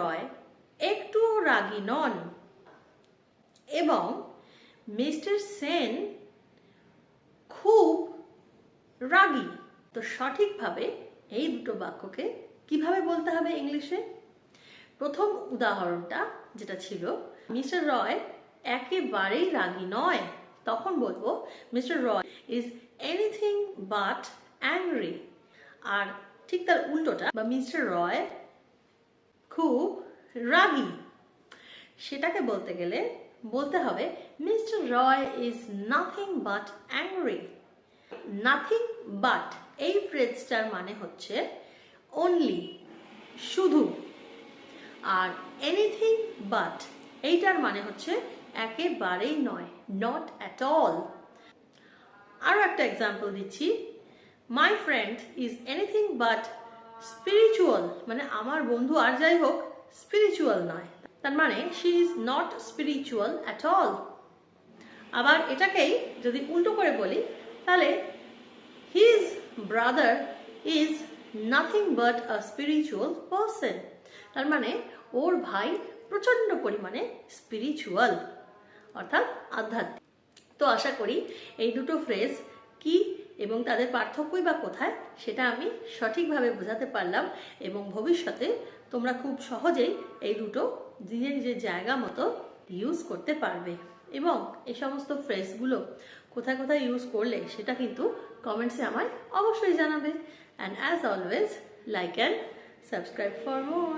রয় একটুও রাগী নন এবং মিস্টার সেন খুব রাগী। তো সঠিকভাবে এই দুটো বাক্যকে কিভাবে বলতে হবে ইংলিশে? প্রথম উদাহরণটা যেটা ছিল, মিস্টার রয় একেবারেই রাগী নয়, তখন বলবো mister Roy is anything but angry. আর ঠিক তার উল্টোটা, বা মিস্টার রয় খুব রাগী, সেটাকে বলতে গেলে বলতে হবে mister Roy is nothing but angry. Nothing but এই ফ্রেজটার মানে হচ্ছে অনলি, শুধু, আর এনিথিং বাট এইটার মানে হচ্ছে একেবারেই নয়, নট অ্যাট অল। আরো একটা এক্সাম্পল দিচ্ছি, my friend is anything but spiritual, মানে আমার বন্ধু আর যাই হোক স্পিরিচুয়াল নয়, তার মানে she is not spiritual at all. আবার এটাকেই যদি উল্টো করে বলি তাহলে his brother is nothing but a spiritual person, তার মানে ওর ভাই প্রচন্ড পরিমাণে স্পিরিচুয়াল, অর্থাৎ আধ্যাত্মিক। তো আশা করি এই দুটো ফ্রেজ কি এবং তাদের পার্থক্যই বা কোথায় সেটা আমি সঠিকভাবে বোঝাতে পারলাম, এবং ভবিষ্যতে তোমরা খুব সহজেই এই দুটো নিজের নিজের জায়গা মতো ইউজ করতে পারবে। এবং এই সমস্ত ফ্রেজগুলো কোথায় কোথায় ইউজ করলে সেটা কিন্তু কমেন্টসে আমায় অবশ্যই জানাবে। And as always, like and subscribe for more.